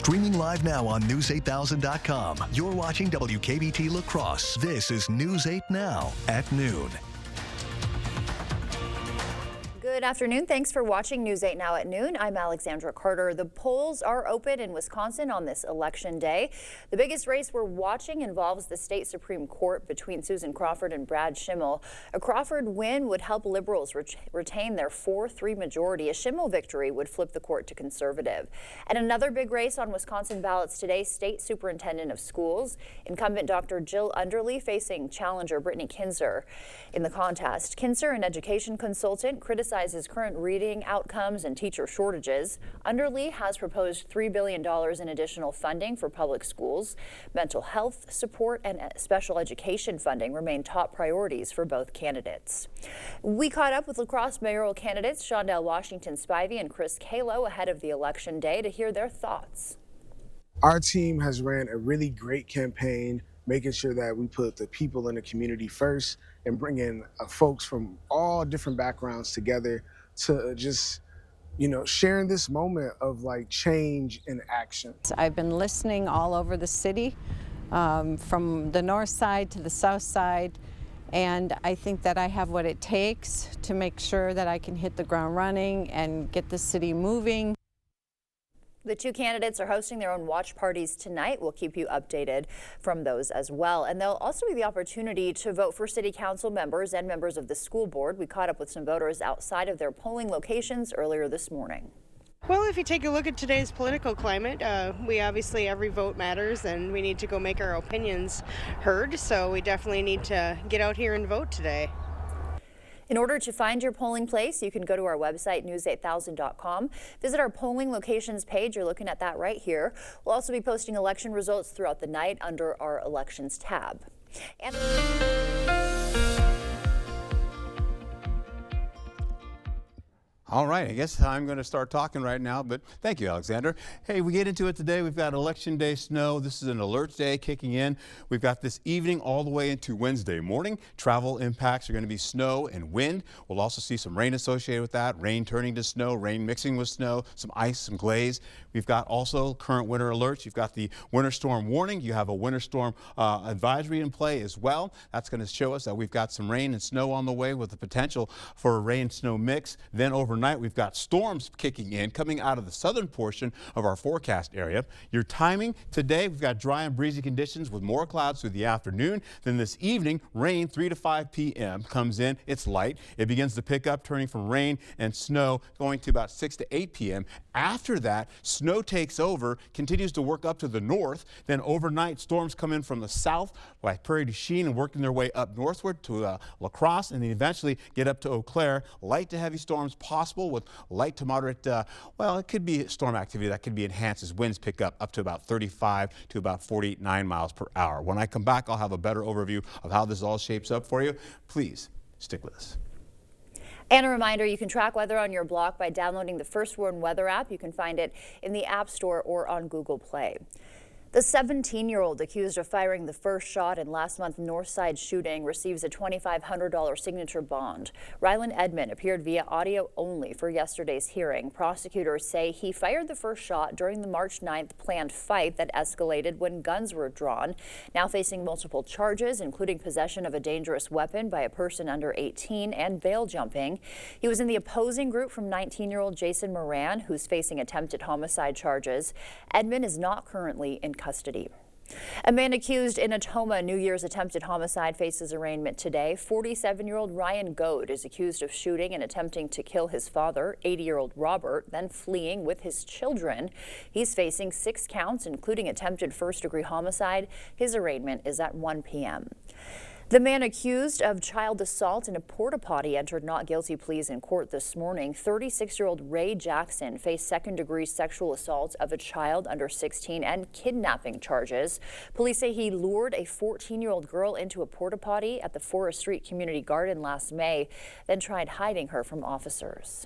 Streaming live now on News8000.com. You're watching WKBT La Crosse. This is News 8 Now at noon. Good afternoon. Thanks for watching News 8 Now at noon. I'm Alexandra Carter. The polls are open in Wisconsin on this election day. The biggest race we're watching involves the state Supreme Court between Susan Crawford and Brad Schimel. A Crawford win would help liberals retain their 4-3 majority. A Schimel victory would flip the court to conservative. And another big race on Wisconsin ballots today, state superintendent of schools. Incumbent Dr. Jill Underly facing challenger Brittany Kinzer in the contest. Kinzer, an education consultant, criticizes current reading outcomes and teacher shortages. Underly has proposed $3 billion in additional funding for public schools. Mental health support and special education funding remain top priorities for both candidates. We caught up with La Crosse mayoral candidates Shondell Washington Spivey and Chris Kalo ahead of the election day to hear their thoughts. Our team has ran a really great campaign, making sure that we put the people in the community first and bringing folks from all different backgrounds together to just, sharing this moment of like change in action. I've been listening all over the city, from the north side to the south side, and I think that I have what it takes to make sure that I can hit the ground running and get the city moving. The two candidates are hosting their own watch parties tonight. We'll keep you updated from those as well. And there'll also be the opportunity to vote for city council members and members of the school board. We caught up with some voters outside of their polling locations earlier this morning. Well, if you take a look at today's political climate, we obviously, every vote matters and we need to go make our opinions heard. So we definitely need to get out here and vote today. In order to find your polling place, you can go to our website, news8000.com. Visit our polling locations page. You're looking at that right here. We'll also be posting election results throughout the night under our elections tab. And all right, I guess I'm going to start talking right now, but thank you, Alexander. Hey, we get into it today. We've got Election Day snow. This is an alert day kicking in. We've got this evening all the way into Wednesday morning. Travel impacts are going to be snow and wind. We'll also see some rain associated with that, rain turning to snow, rain mixing with snow, some ice, some glaze. We've got also current winter alerts. You've got the winter storm warning. You have a winter storm advisory in play as well. That's going to show us that we've got some rain and snow on the way with the potential for a rain-snow mix. Then overnight, we've got storms kicking in, coming out of the southern portion of our forecast area. Your timing today, we've got dry and breezy conditions with more clouds through the afternoon. Then this evening, rain 3 to 5 p.m. comes in. It's light. It begins to pick up, turning from rain and snow going to about 6 to 8 p.m. After that, snow takes over, continues to work up to the north. Then overnight, storms come in from the south by Prairie du Chien and working their way up northward to La Crosse, and then eventually get up to Eau Claire. Light to heavy storms possible with light to moderate, well, it could be storm activity that could be enhanced as winds pick up to about 35 to about 49 miles per hour. When I come back, I'll have a better overview of how this all shapes up for you. Please stick with us. And a reminder, you can track weather on your block by downloading the First Warn Weather app. You can find it in the App Store or on Google Play. The 17-year-old accused of firing the first shot in last month's Northside shooting receives a $2,500 signature bond. Rylan Edmond appeared via audio only for yesterday's hearing. Prosecutors say he fired the first shot during the March 9th planned fight that escalated when guns were drawn. Now facing multiple charges, including possession of a dangerous weapon by a person under 18 and bail jumping. He was in the opposing group from 19-year-old Jason Moran, who's facing attempted homicide charges. Edmond is not currently in custody. A man accused in a Tacoma New Year's attempted homicide faces arraignment today. 47-year-old Ryan Goad is accused of shooting and attempting to kill his father, 80-year-old Robert, then fleeing with his children. He's facing 6 counts, including attempted first-degree homicide. His arraignment is at 1 p.m. The man accused of child assault in a porta potty entered not guilty pleas in court this morning. 36-year-old Ray Jackson faced second-degree sexual assault of a child under 16 and kidnapping charges. Police say he lured a 14-year-old girl into a porta potty at the Forest Street Community Garden last May, then tried hiding her from officers.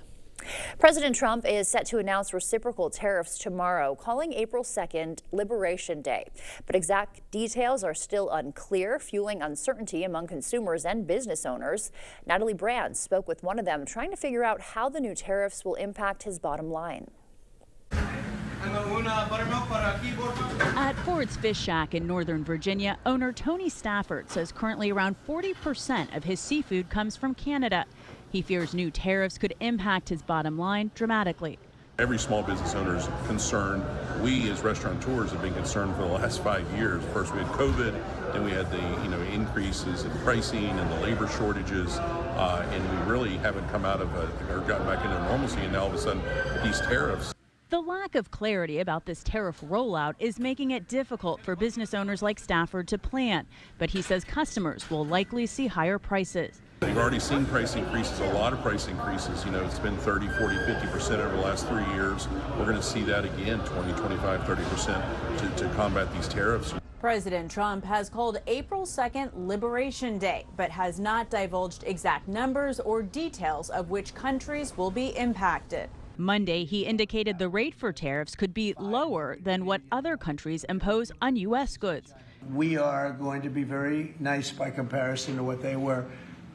President Trump is set to announce reciprocal tariffs tomorrow, calling April 2nd Liberation Day. But exact details are still unclear, fueling uncertainty among consumers and business owners. Natalie Brand spoke with one of them, trying to figure out how the new tariffs will impact his bottom line. At Ford's Fish Shack in Northern Virginia, owner Tony Stafford says currently around 40% of his seafood comes from Canada. He fears new tariffs could impact his bottom line dramatically. Every small business owner is concerned. We as restaurateurs have been concerned for the last 5 years. First we had COVID, then we had the increases in pricing and the labor shortages, and we really haven't come out of or gotten back into normalcy. And now all of a sudden, these tariffs. The lack of clarity about this tariff rollout is making it difficult for business owners like Stafford to plan, but he says customers will likely see higher prices. We've already seen price increases, a lot of price increases. It's been 30, 40, 50% over the last 3 years. We're going to see that again, 20, 25, 30% to combat these tariffs. President Trump has called April 2nd Liberation Day, but has not divulged exact numbers or details of which countries will be impacted. Monday, he indicated the rate for tariffs could be lower than what other countries impose on U.S. goods. We are going to be very nice by comparison to what they were.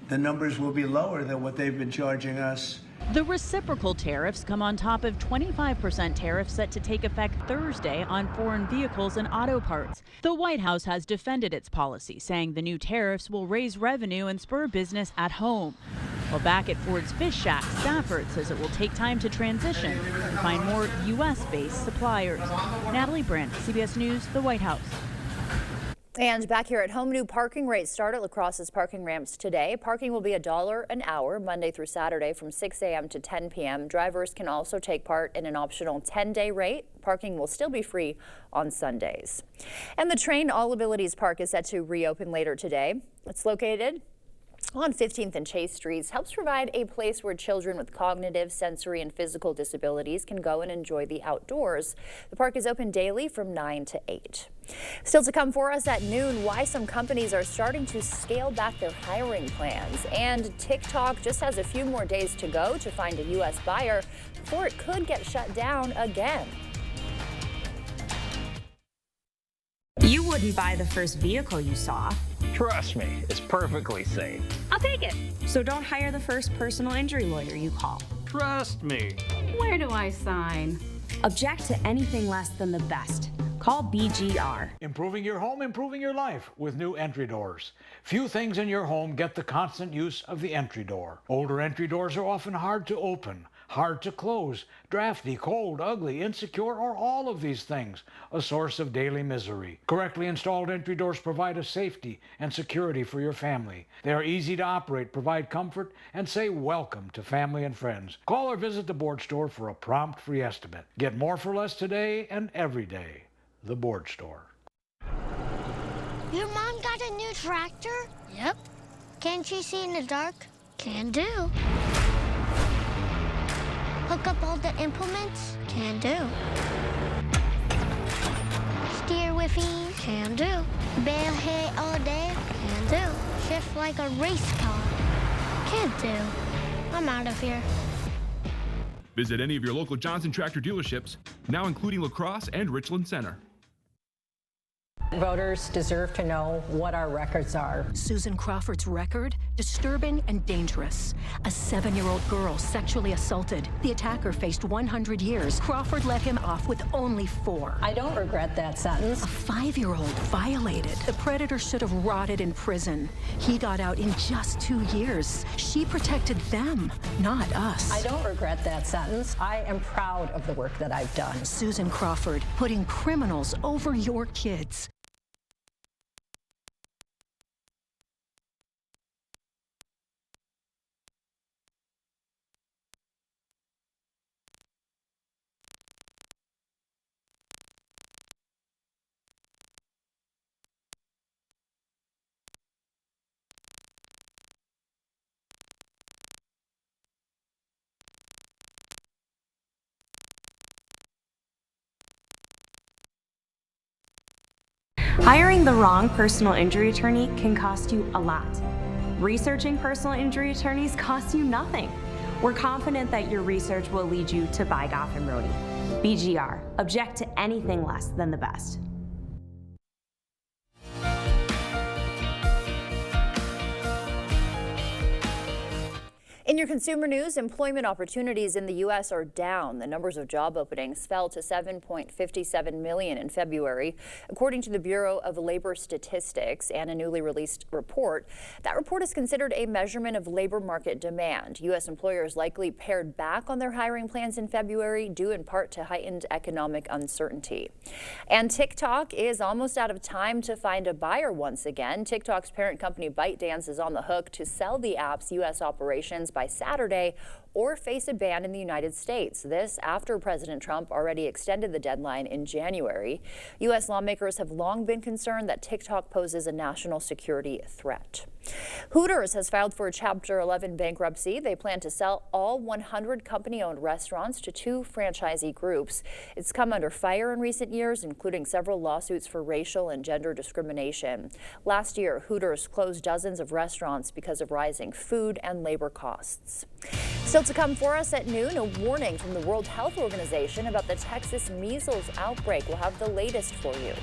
The numbers will be lower than what they've been charging us. The reciprocal tariffs come on top of 25% tariffs set to take effect Thursday on foreign vehicles and auto parts. The White House has defended its policy, saying the new tariffs will raise revenue and spur business at home. Well, back at Ford's Fish Shack, Stafford says it will take time to transition and find more U.S.-based suppliers. Natalie Brandt, CBS News, the White House. And back here at home, new parking rates start at La Crosse's parking ramps today. Parking will be $1 an hour Monday through Saturday from 6 a.m. to 10 p.m. Drivers can also take part in an optional 10-day rate. Parking will still be free on Sundays. And the Train All Abilities Park is set to reopen later today. It's located on 15th and Chase Streets, helps provide a place where children with cognitive, sensory, and physical disabilities can go and enjoy the outdoors. The park is open daily from 9 to 8. Still to come for us at noon, why some companies are starting to scale back their hiring plans. And TikTok just has a few more days to go to find a U.S. buyer before it could get shut down again. You wouldn't buy the first vehicle you saw. Trust me, it's perfectly safe. I'll take it. So don't hire the first personal injury lawyer you call. Trust me. Where do I sign? Object to anything less than the best. Call BGR. Improving your home, improving your life with new entry doors. Few things in your home get the constant use of the entry door. Older entry doors are often hard to open, hard to close, drafty, cold, ugly, insecure, or all of these things, a source of daily misery. Correctly installed entry doors provide a safety and security for your family. They are easy to operate, provide comfort, and say welcome to family and friends. Call or visit the Board Store for a prompt free estimate. Get more for less today and every day. The Board Store. Your mom got a new tractor? Yep. Can't she see in the dark? Can do. Hook up all the implements? Can do. Steer with ease? Can do. Bale hay all day? Can do. Shift like a race car? Can do. I'm out of here. Visit any of your local Johnson Tractor dealerships, now including La Crosse and Richland Center. Voters deserve to know what our records are. Susan Crawford's record? Disturbing and dangerous. A 7-year-old girl sexually assaulted. The attacker faced 100 years. Crawford let him off with only 4. I don't regret that sentence. A 5-year-old violated. The predator should have rotted in prison. He got out in just 2 years. She protected them, not us. I don't regret that sentence. I am proud of the work that I've done. Susan Crawford, putting criminals over your kids. Hiring the wrong personal injury attorney can cost you a lot. Researching personal injury attorneys costs you nothing. We're confident that your research will lead you to buy Goff and Rohde. BGR, object to anything less than the best. In your consumer news, employment opportunities in the U.S. are down. The numbers of job openings fell to 7.57 million in February, according to the Bureau of Labor Statistics and a newly released report. That report is considered a measurement of labor market demand. U.S. employers likely pared back on their hiring plans in February, due in part to heightened economic uncertainty. And TikTok is almost out of time to find a buyer once again. TikTok's parent company ByteDance is on the hook to sell the app's U.S. operations by Saturday or face a ban in the United States. This after President Trump already extended the deadline in January. U.S. lawmakers have long been concerned that TikTok poses a national security threat. Hooters has filed for a Chapter 11 bankruptcy. They plan to sell all 100 company-owned restaurants to 2 franchisee groups. It's come under fire in recent years, including several lawsuits for racial and gender discrimination. Last year, Hooters closed dozens of restaurants because of rising food and labor costs. Still to come for us at noon, a warning from the World Health Organization about the Texas measles outbreak. We'll have the latest for you.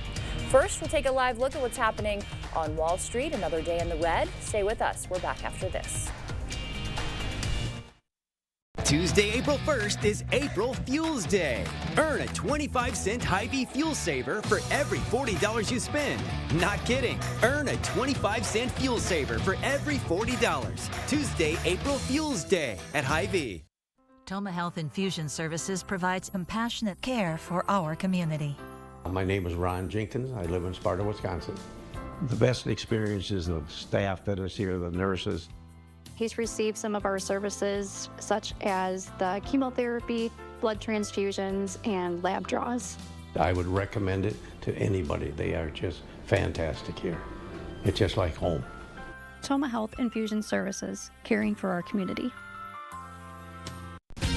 First, we'll take a live look at what's happening on Wall Street. Another day in the red. Stay with us. We're back after this. Tuesday, April 1st is April Fuels Day. Earn a 25-cent Hy-Vee fuel saver for every $40 you spend. Not kidding. Earn a 25-cent fuel saver for every $40. Tuesday, April Fuels Day at Hy-Vee. Toma Health Infusion Services provides compassionate care for our community. My name is Ron Jenkins. I live in Sparta, Wisconsin. The best experience is the staff that is here, the nurses. He's received some of our services, such as the chemotherapy, blood transfusions, and lab draws. I would recommend it to anybody. They are just fantastic here. It's just like home. Toma Health Infusion Services, caring for our community.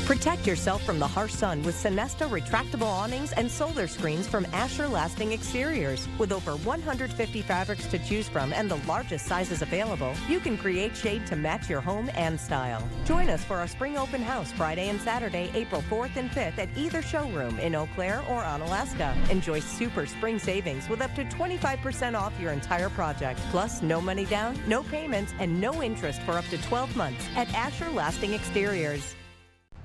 Protect yourself from the harsh sun with Sonesta retractable awnings and solar screens from Asher Lasting Exteriors. With over 150 fabrics to choose from and the largest sizes available, you can create shade to match your home and style. Join us for our spring open house Friday and Saturday, April 4th and 5th at either showroom in Eau Claire or Onalaska. Enjoy super spring savings with up to 25% off your entire project. Plus, no money down, no payments, and no interest for up to 12 months at Asher Lasting Exteriors.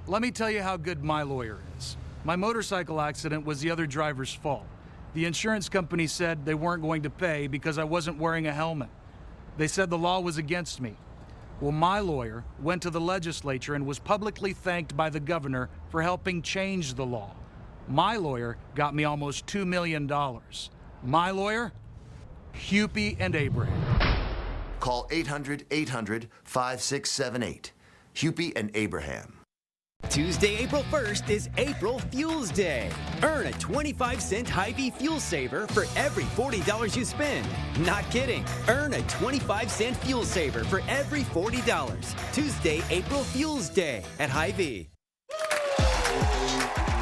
Let me tell you how good my lawyer is. My motorcycle accident was the other driver's fault. The insurance company said they weren't going to pay because I wasn't wearing a helmet. They said the law was against me. Well, my lawyer went to the legislature and was publicly thanked by the governor for helping change the law. My lawyer got me almost $2 million. My lawyer? Hupy and Abraham. Call 800-800-5678. Hupy and Abraham. Tuesday, April 1st is April Fuels Day. Earn a 25-cent Hy-Vee fuel saver for every $40 you spend. Not kidding. Earn a 25-cent fuel saver for every $40. Tuesday, April Fuels Day at Hy-Vee.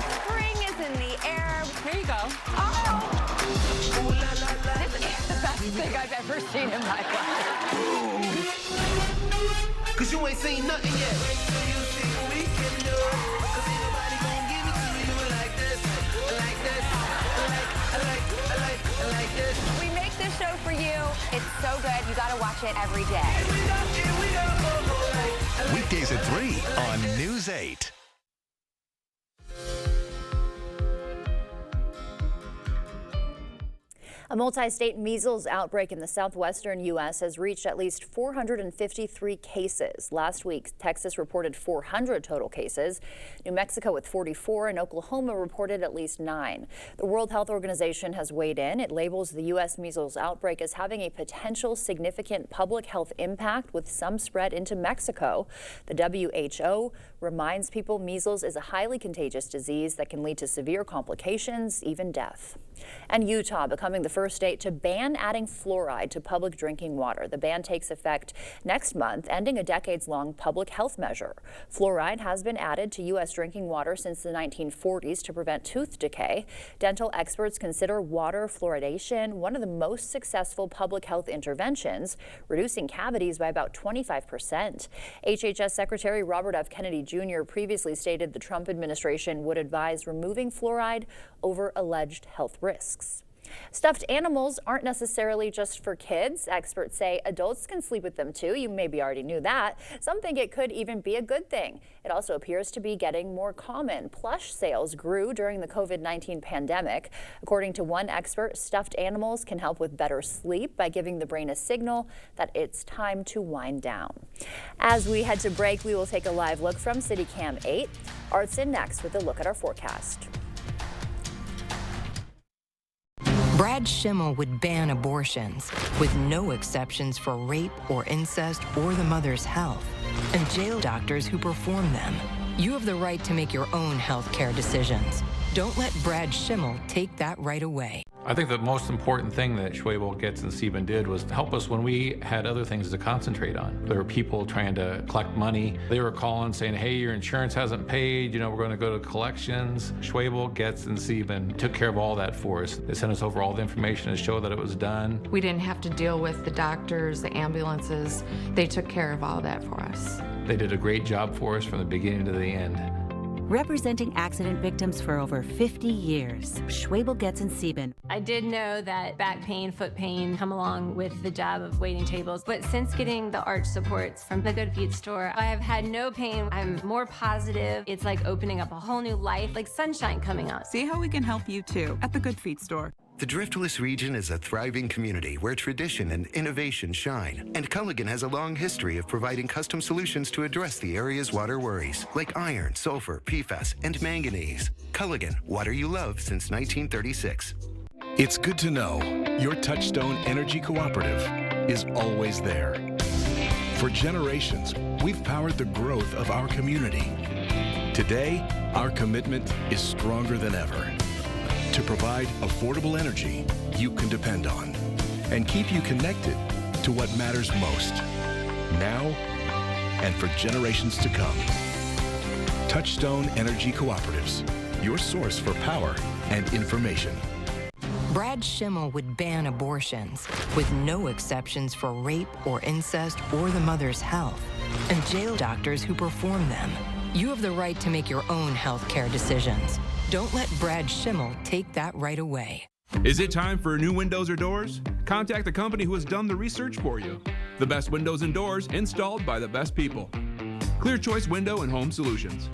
Spring is in the air. Here you go. Oh! This is the best thing I've ever seen in my life. Cause you ain't seen nothing yet. We make this show for you. It's so good. You gotta watch it every day. Weekdays at 3 on News 8. A multi-state measles outbreak in the southwestern U.S. has reached at least 453 cases. Last week, Texas reported 400 total cases. New Mexico with 44 and Oklahoma reported at least 9. The World Health Organization has weighed in. It labels the U.S. measles outbreak as having a potential significant public health impact with some spread into Mexico. The WHO reminds people measles is a highly contagious disease that can lead to severe complications, even death. And Utah becoming the first state to ban adding fluoride to public drinking water. The ban takes effect next month, ending a decades-long public health measure. Fluoride has been added to U.S. drinking water since the 1940s to prevent tooth decay. Dental experts consider water fluoridation one of the most successful public health interventions, reducing cavities by about 25%. HHS Secretary Robert F. Kennedy Jr. previously stated the Trump administration would advise removing fluoride over alleged health risks. Stuffed animals aren't necessarily just for kids. Experts say adults can sleep with them too. You maybe already knew that. Some think it could even be a good thing. It also appears to be getting more common. Plush sales grew during the COVID-19 pandemic. According to one expert, stuffed animals can help with better sleep by giving the brain a signal that it's time to wind down. As we head to break, we will take a live look from CityCam 8. Art's in next with a look at our forecast. Brad Schimmel would ban abortions with no exceptions for rape or incest or the mother's health, and jail doctors who perform them. You have the right to make your own health care decisions. Don't let Brad Schimmel take that right away. I think the most important thing that Schwebel, Getz, and Sieben did was to help us when we had other things to concentrate on. There were people trying to collect money. They were calling saying, hey, your insurance hasn't paid, we're going to go to collections. Schwebel, Getz, and Sieben took care of all that for us. They sent us over all the information to show that it was done. We didn't have to deal with the doctors, the ambulances. They took care of all that for us. They did a great job for us from the beginning to the end. Representing accident victims for over 50 years, Schwebel, Getz, and Sieben. I did know that back pain, foot pain come along with the job of waiting tables, but since getting the arch supports from the Good Feet store, I have had no pain. I'm more positive. It's like opening up a whole new life, like sunshine coming out. See how we can help you too at the Good Feet store. The Driftless region is a thriving community where tradition and innovation shine. And Culligan has a long history of providing custom solutions to address the area's water worries, like iron, sulfur, PFAS, and manganese. Culligan, water you love since 1936. It's good to know your Touchstone Energy Cooperative is always there. For generations, we've powered the growth of our community. Today, our commitment is stronger than ever. To provide affordable energy you can depend on and keep you connected to what matters most, now and for generations to come. Touchstone Energy Cooperatives, your source for power and information. Brad Schimmel would ban abortions with no exceptions for rape or incest or the mother's health, and jail doctors who perform them. You have the right to make your own health care decisions. Don't let Brad Schimmel take that right away. Is it time for new windows or doors? Contact the company who has done the research for you. The best windows and doors installed by the best people. Clear Choice Window and Home Solutions.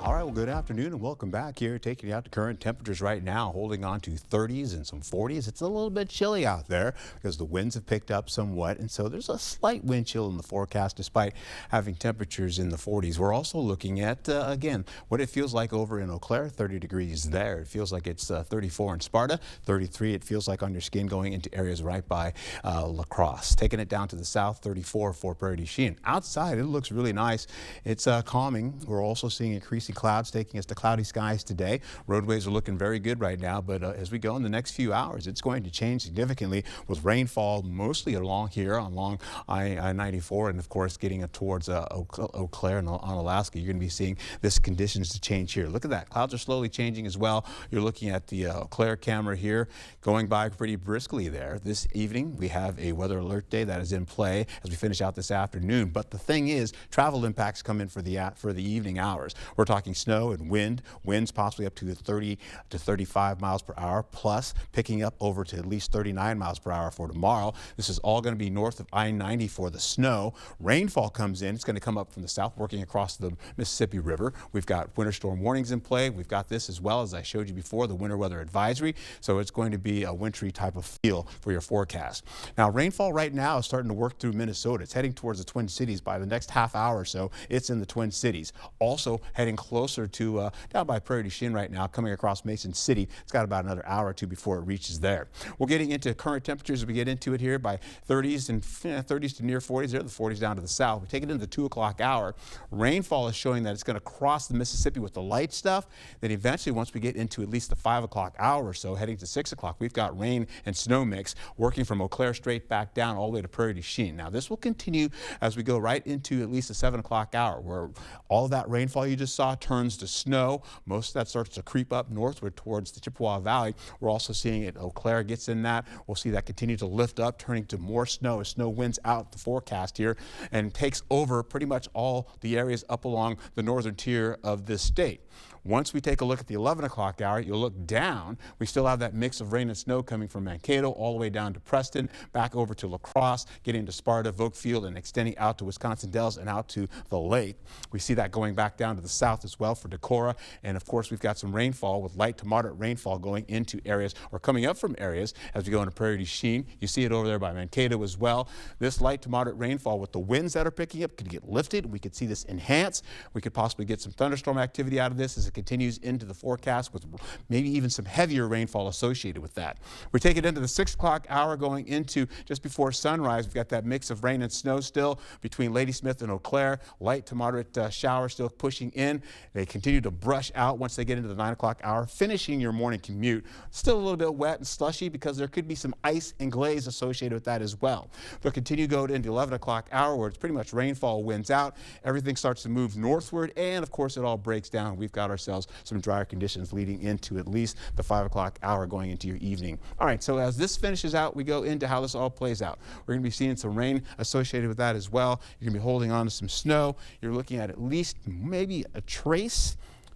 All right, well, good afternoon and welcome back here. Taking you out to current temperatures right now, holding on to 30s and some 40s. It's a little bit chilly out there because the winds have picked up somewhat, and so there's a slight wind chill in the forecast despite having temperatures in the 40s. We're also looking at, again, what it feels like over in Eau Claire, 30 degrees there. It feels like it's 34 in Sparta, 33 it feels like on your skin going into areas right by La Crosse. Taking it down to the south, 34 for Prairie du Chien. Outside, it looks really nice. It's calming. We're also seeing increasing clouds taking us to cloudy skies today. Roadways are looking very good right now, but as we go in the next few hours, it's going to change significantly with rainfall mostly along here, along I-94, and of course getting towards Eau Claire and on Alaska. You're going to be seeing this conditions to change here. Look at that. Clouds are slowly changing as well. You're looking at the Eau Claire camera here going by pretty briskly there. This evening, we have a weather alert day that is in play as we finish out this afternoon. But the thing is, travel impacts come in for the evening hours. We're talking snow and winds possibly up to 30 to 35 miles per hour, plus picking up over to at least 39 miles per hour for tomorrow. This is all going to be north of I-90 for the snow. Rainfall comes in. It's going to come up from the south, working across the Mississippi River. We've got winter storm warnings in play. We've got this as well, as I showed you before, the winter weather advisory. So it's going to be a wintry type of feel for your forecast. Now, rainfall right now is starting to work through Minnesota. It's heading towards the Twin Cities. By the next half hour or so, it's in the Twin Cities. Also heading closer to down by Prairie du Chien right now, coming across Mason City. It's got about another hour or two before it reaches there. We're getting into current temperatures as we get into it here by 30s and 30s to near 40s. There, the 40s down to the south. We take it into the 2 o'clock hour. Rainfall is showing that it's going to cross the Mississippi with the light stuff. Then eventually, once we get into at least the 5 o'clock hour or so, heading to 6 o'clock, we've got rain and snow mix working from Eau Claire straight back down all the way to Prairie du Chien. Now, this will continue as we go right into at least the 7 o'clock hour, where all that rainfall you just saw turns to snow. Most of that starts to creep up northward towards the Chippewa Valley. We're also seeing it. Eau Claire gets in that. We'll see that continue to lift up, turning to more snow as snow winds out the forecast here and takes over pretty much all the areas up along the northern tier of this state. Once we take a look at the 11 o'clock hour, you'll look down. We still have that mix of rain and snow coming from Mankato all the way down to Preston, back over to La Crosse, getting to Sparta, Volkfield, and extending out to Wisconsin Dells and out to the lake. We see that going back down to the south as well for Decorah. And of course, we've got some rainfall with light to moderate rainfall going into areas or coming up from areas as we go into Prairie du Chien. You see it over there by Mankato as well. This light to moderate rainfall with the winds that are picking up could get lifted. We could see this enhance. We could possibly get some thunderstorm activity out of this as it continues into the forecast with maybe even some heavier rainfall associated with that. We take it into the 6 o'clock hour going into just before sunrise. We've got that mix of rain and snow still between Ladysmith and Eau Claire. Light to moderate showers still pushing in. They continue to brush out once they get into the 9 o'clock hour, finishing your morning commute. Still a little bit wet and slushy because there could be some ice and glaze associated with that as well. They'll continue to go into 11 o'clock hour where it's pretty much rainfall, winds out. Everything starts to move northward, and of course it all breaks down. We've got ourselves some drier conditions leading into at least the 5 o'clock hour going into your evening. All right, so as this finishes out, we go into how this all plays out. We're going to be seeing some rain associated with that as well. You're going to be holding on to some snow. You're looking at least maybe a trace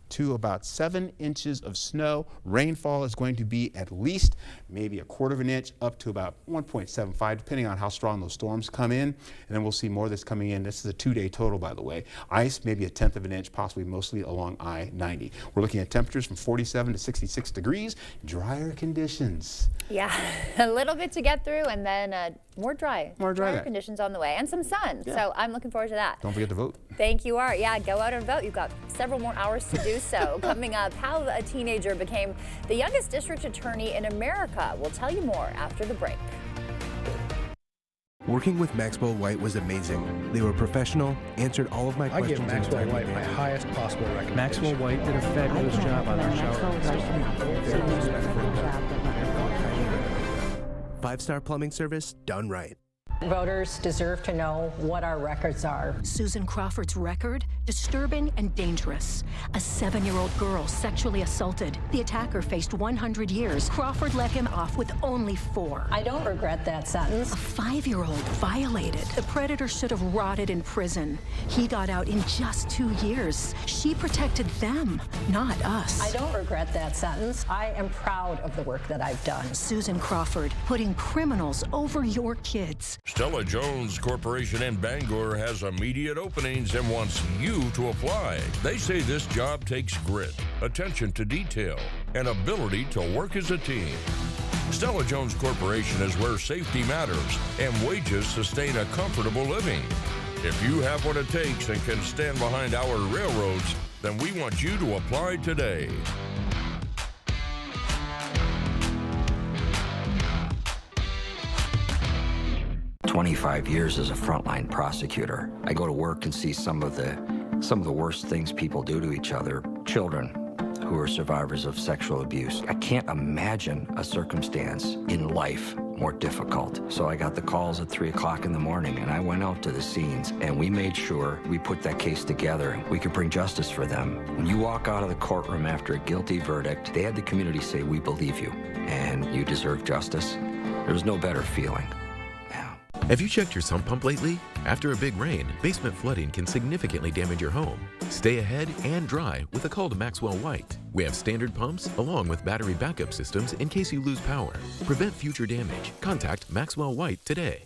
to about 7 inches of snow. Rainfall is going to be at least maybe a quarter of an inch up to about 1.75, depending on how strong those storms come in. And then we'll see more of this coming in. This is a 2-day total, by the way. Ice, maybe a 1/10 of an inch, possibly mostly along I-90. We're looking at temperatures from 47 to 66 degrees, drier conditions. Yeah, a little bit to get through, and then more drier conditions on the way, and some sun. Yeah. So I'm looking forward to that. Don't forget to vote. Thank you, Art. Yeah, go out and vote. You've got several more hours to do so. Coming up, how a teenager became the youngest district attorney in America. We'll tell you more after the break. Working with Maxwell White was amazing. They were professional, answered all of my questions. I give Maxwell White my highest possible recommendation. Maxwell White did a fabulous job on our shower. 5-star plumbing service done right. Voters deserve to know what our records are. Susan Crawford's record? Disturbing and dangerous. A 7-year-old girl sexually assaulted. The attacker faced 100 years. Crawford let him off with only 4. I don't regret that sentence. A 5-year-old violated. The predator should have rotted in prison. He got out in just 2 years. She protected them, not us. I don't regret that sentence. I am proud of the work that I've done. Susan Crawford, putting criminals over your kids. Stella Jones Corporation in Bangor has immediate openings and wants you to apply. They say this job takes grit, attention to detail, and ability to work as a team. Stella Jones Corporation is where safety matters and wages sustain a comfortable living. If you have what it takes and can stand behind our railroads, then we want you to apply today. 25 years as a frontline prosecutor. I go to work and see some of the worst things people do to each other. Children who are survivors of sexual abuse. I can't imagine a circumstance in life more difficult. So I got the calls at 3 o'clock in the morning, and I went out to the scenes, and we made sure we put that case together and we could bring justice for them. When you walk out of the courtroom after a guilty verdict, they had the community say, "We believe you, and you deserve justice." There's no better feeling. Have you checked your sump pump lately? After a big rain, basement flooding can significantly damage your home. Stay ahead and dry with a call to Maxwell White. We have standard pumps along with battery backup systems in case you lose power. Prevent future damage. Contact Maxwell White today.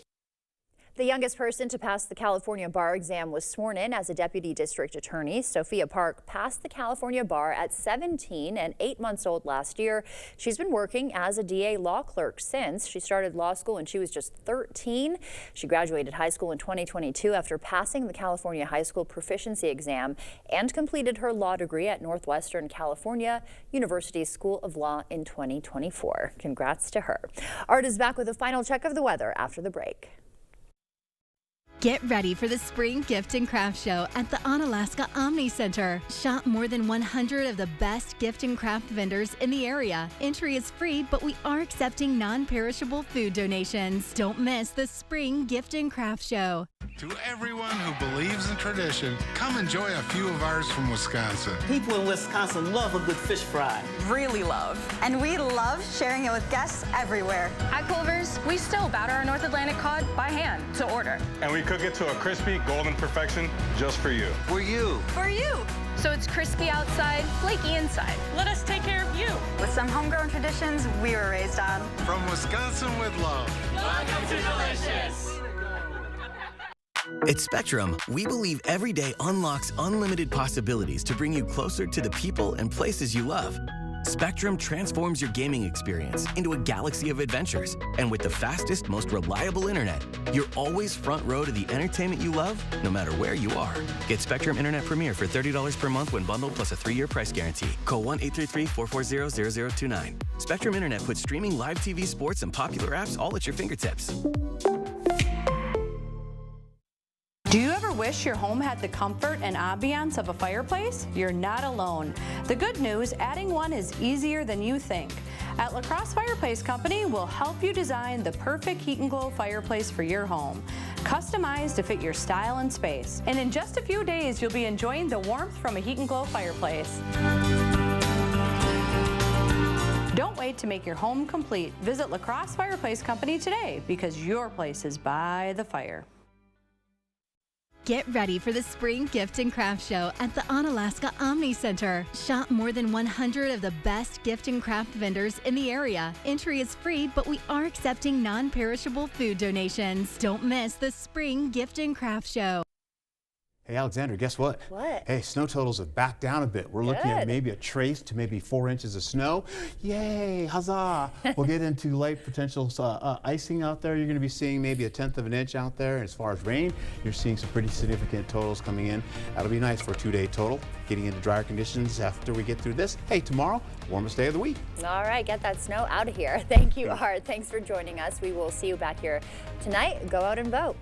The youngest person to pass the California bar exam was sworn in as a deputy district attorney. Sophia Park passed the California bar at 17 and 8 months old last year. She's been working as a DA law clerk since. She started law school when she was just 13. She graduated high school in 2022 after passing the California High School Proficiency Exam and completed her law degree at Northwestern California University School of Law in 2024. Congrats to her. Art is back with a final check of the weather after the break. Get ready for the Spring Gift and Craft Show at the Onalaska Omni Center. Shop more than 100 of the best gift and craft vendors in the area. Entry is free, but we are accepting non-perishable food donations. Don't miss the Spring Gift and Craft Show. To everyone who believes in tradition, come enjoy a few of ours from Wisconsin. People in Wisconsin love a good fish fry. Really love. And we love sharing it with guests everywhere. At Culver's, we still batter our North Atlantic cod by hand to order. And we cook it to a crispy, golden perfection just for you. For you. For you. So it's crispy outside, flaky inside. Let us take care of you. With some homegrown traditions we were raised on. From Wisconsin with love. Welcome to Delicious. At Spectrum, we believe every day unlocks unlimited possibilities to bring you closer to the people and places you love. Spectrum transforms your gaming experience into a galaxy of adventures. And with the fastest, most reliable internet, you're always front row to the entertainment you love, no matter where you are. Get Spectrum Internet Premier for $30 per month when bundled plus a 3-year price guarantee. Call 1-833-440-0029. Spectrum Internet puts streaming live TV, sports, and popular apps all at your fingertips. Do you ever wish your home had the comfort and ambiance of a fireplace? You're not alone. The good news, adding one is easier than you think. At La Crosse Fireplace Company, we'll help you design the perfect heat and glow fireplace for your home. Customized to fit your style and space. And in just a few days, you'll be enjoying the warmth from a heat and glow fireplace. Don't wait to make your home complete. Visit La Crosse Fireplace Company today because your place is by the fire. Get ready for the Spring Gift and Craft Show at the Onalaska Omni Center. Shop more than 100 of the best gift and craft vendors in the area. Entry is free, but we are accepting non-perishable food donations. Don't miss the Spring Gift and Craft Show. Hey, Alexander, guess what? What? Hey, snow totals have backed down a bit. We're looking at maybe a trace to maybe 4 inches of snow. Yay, huzzah. We'll get into light potential icing out there. You're going to be seeing maybe 1/10 of an inch out there. As far as rain, you're seeing some pretty significant totals coming in. That'll be nice for a 2-day total. Getting into drier conditions after we get through this. Hey, tomorrow, warmest day of the week. All right, get that snow out of here. Thank you, Art. Thanks for joining us. We will see you back here tonight. Go out and vote.